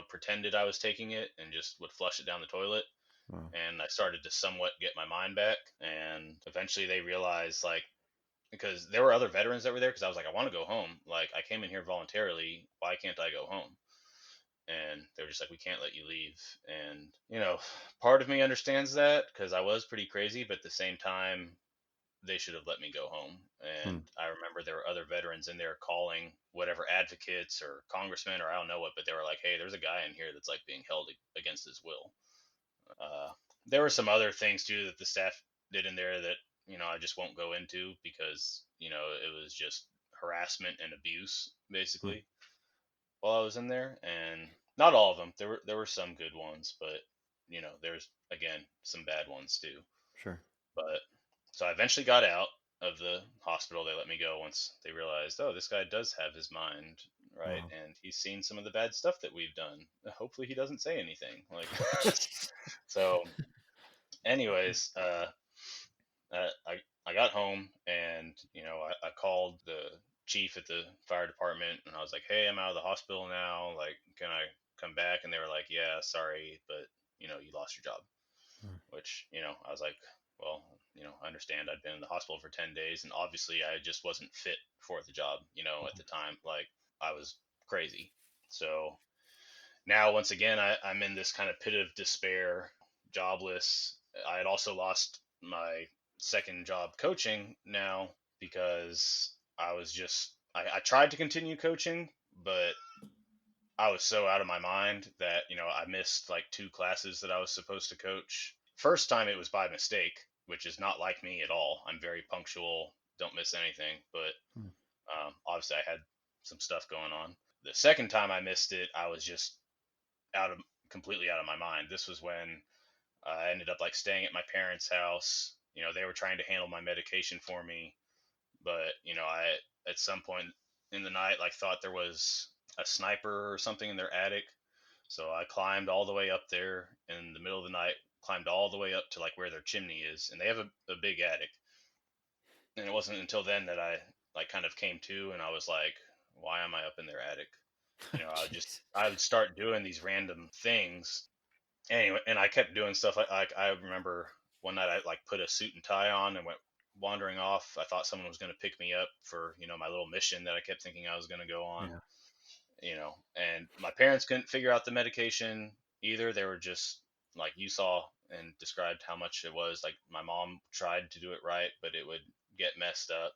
Pretended I was taking it and just would flush it down the toilet. Wow. And I started to somewhat get my mind back. And eventually they realized like because there were other veterans that were there because I was like I want to go home. Like I came in here voluntarily. Why can't I go home? and they were just like, we can't let you leave. And part of me understands that because I was pretty crazy, but at the same time, they should have let me go home. And Hmm. I remember there were other veterans in there calling whatever advocates or congressmen or I don't know what, but they were like, hey, there's a guy in here that's like being held against his will. uh, there were some other things too that the staff did in there that I just won't go into because it was just harassment and abuse Hmm. basically while I was in there. And not all of them. There were some good ones, but there's again some bad ones too. Sure. But so I eventually got out of the hospital. They let me go once they realized, oh, this guy does have his mind right, Wow. and he's seen some of the bad stuff that we've done. Hopefully, he doesn't say anything. Like, Oh, jeez. so. Anyways, I got home and I called the chief at the fire department and I was like, hey, I'm out of the hospital now. Like, can I come back? And they were like, yeah, sorry, but you lost your job. Hmm. Which I was like, well, I understand. I'd been in the hospital for 10 days and obviously I just wasn't fit for the job. At the time, like I was crazy. So now once again I'm in this kind of pit of despair, jobless. I had also lost my second job coaching now because I tried to continue coaching, but I was so out of my mind that I missed like two classes that I was supposed to coach. First time it was by mistake, which is not like me at all. I'm very punctual, don't miss anything, but Hmm. obviously I had some stuff going on. The second time I missed it, I was just out of completely out of my mind. This was when I ended up like staying at my parents' house. They were trying to handle my medication for me, but I at some point in the night like thought there was a sniper or something in their attic. So I climbed all the way up there in the middle of the night, climbed all the way up to like where their chimney is, and they have a big attic. And it wasn't until then that I like kind of came to, and I was like, why am I up in their attic? Jeez. I would start doing these random things anyway, and I kept doing stuff like I remember one night I like put a suit and tie on and went wandering off. I thought someone was going to pick me up for my little mission that I kept thinking I was going to go on. Yeah. And my parents couldn't figure out the medication either. They were just like you saw and described how much it was. Like my mom tried to do it right, but it would get messed up.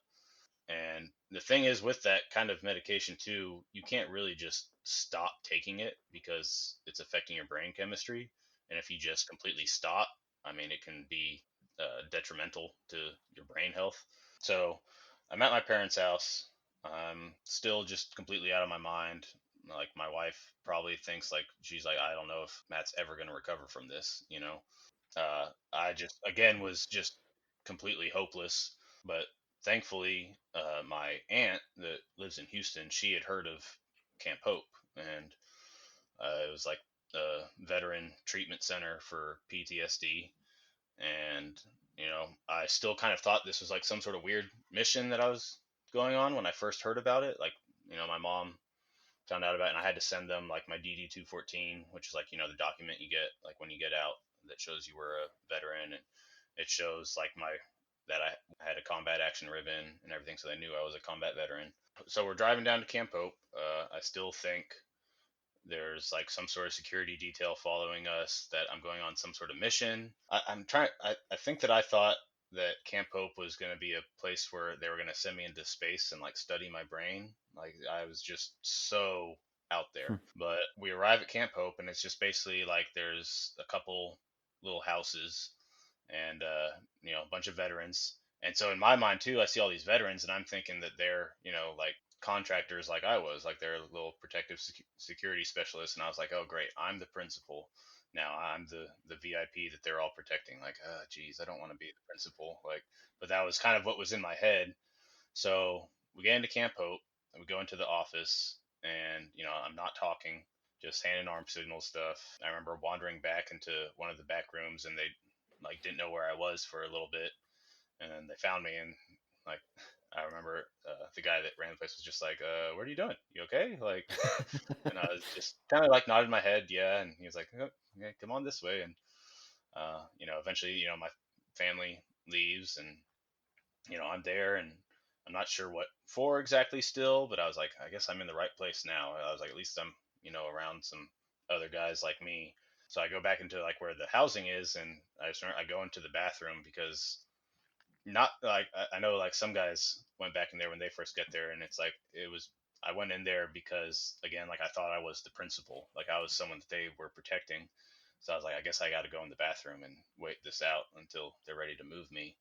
And the thing is, with that kind of medication too, you can't really just stop taking it because it's affecting your brain chemistry. And if you just completely stop, I mean, it can be detrimental to your brain health. So I'm at my parents' house. I'm still just completely out of my mind. Like my wife probably thinks like she's like, I don't know if Matt's ever going to recover from this. I just again was just completely hopeless. But thankfully, my aunt that lives in Houston, she had heard of Camp Hope, and it was like a veteran treatment center for PTSD. And I still kind of thought this was like some sort of weird mission that I was going on when I first heard about it. Like, my mom found out about it, and I had to send them like my DD 214, which is like the document you get like when you get out that shows you were a veteran, and it shows like my that I had a combat action ribbon and everything, so they knew I was a combat veteran. So we're driving down to Camp Hope. I still think there's like some sort of security detail following us, that I'm going on some sort of mission. I think that I thought that Camp Hope was going to be a place where they were going to send me into space and like study my brain. Like I was just so out there. Hmm. But we arrive at Camp Hope and it's just basically like there's a couple little houses and a bunch of veterans. And so in my mind too, I see all these veterans and I'm thinking that they're like contractors like I was, like they're little protective security specialists. And I was like, oh great, I'm the principal now. I'm the VIP that they're all protecting. Like, oh geez, I don't want to be the principal. Like, but that was kind of what was in my head. So we get into Camp Hope and we go into the office, and I'm not talking, just hand and arm signal stuff. I remember wandering back into one of the back rooms, and they like didn't know where I was for a little bit, and they found me. And like I remember the guy that ran the place was just like, "What are you doing? You okay?" Like, and I was just kind of like nodded my head, yeah. And he was like, oh, "Okay, come on this way." And eventually, my family leaves, and I'm there, and I'm not sure what for exactly still, but I was like, I guess I'm in the right place now. I was like, at least I'm around some other guys like me. So I go back into like where the housing is, and I go into the bathroom because not like I know like some guys went back in there when they first get there, and it's like I went in there because again like I thought I was the principal, like I was someone that they were protecting. So I was like, I guess I got to go in the bathroom and wait this out until they're ready to move me.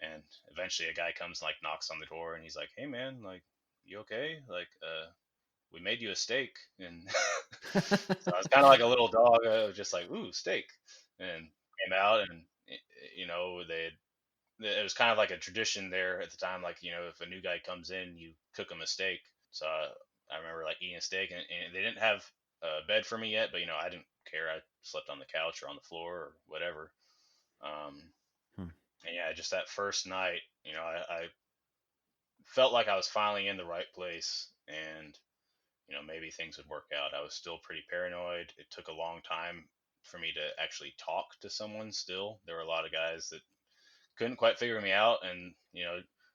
And eventually a guy comes and like knocks on the door, and he's like, "Hey man, like you okay? Like we made you a steak." And so I was kind of like a little dog, just like, "Ooh, steak." And came out, and they it was kind of like a tradition there at the time. Like, if a new guy comes in, you cook him a steak. So I remember like eating a steak, and they didn't have a bed for me yet, but I didn't care. I slept on the couch or on the floor or whatever. Hmm. And yeah, just that first night, I felt like I was finally in the right place, and maybe things would work out. I was still pretty paranoid. It took a long time for me to actually talk to someone. Still, there were a lot of guys that couldn't quite figure me out, and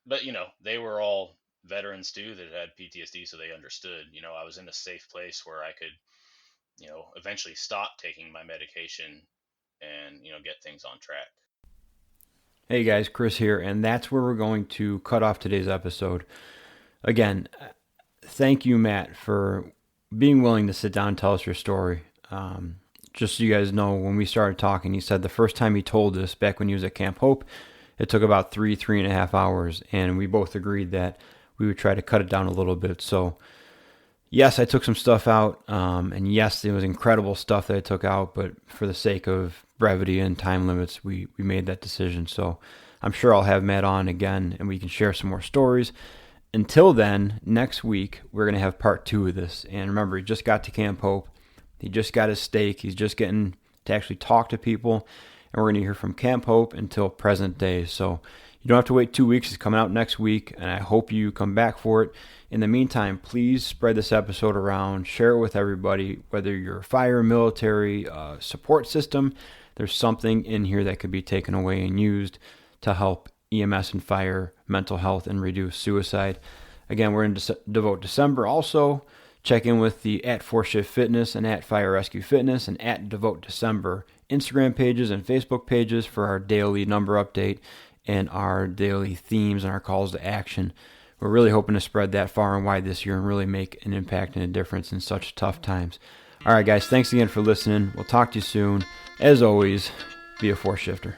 but they were all veterans too that had PTSD, so they understood. I was in a safe place where I could eventually stop taking my medication and get things on track. Hey guys, Chris here, and that's where we're going to cut off today's episode. Again, thank you, Matt, for being willing to sit down and tell us your story. Just so you guys know, when we started talking, he said the first time he told us back when he was at Camp Hope, it took about 3.5 hours, and we both agreed that we would try to cut it down a little bit. So, yes, I took some stuff out, and yes, it was incredible stuff that I took out, but for the sake of brevity and time limits, we made that decision. So I'm sure I'll have Matt on again, and we can share some more stories. Until then, next week, we're going to have part 2 of this. And remember, he just got to Camp Hope. He just got his steak. He's just getting to actually talk to people. And we're going to hear from Camp Hope until present day. So you don't have to wait 2 weeks. It's coming out next week, and I hope you come back for it. In the meantime, please spread this episode around. Share it with everybody, whether you're a fire, military, support system. There's something in here that could be taken away and used to help EMS and fire, mental health, and reduce suicide. Again, we're in Devote December also. Check in with the @4Shift and @FireRescueFitness and @Devote December Instagram pages and Facebook pages for our daily number update and our daily themes and our calls to action. We're really hoping to spread that far and wide this year and really make an impact and a difference in such tough times. All right, guys, thanks again for listening. We'll talk to you soon. As always, be a 4-shifter.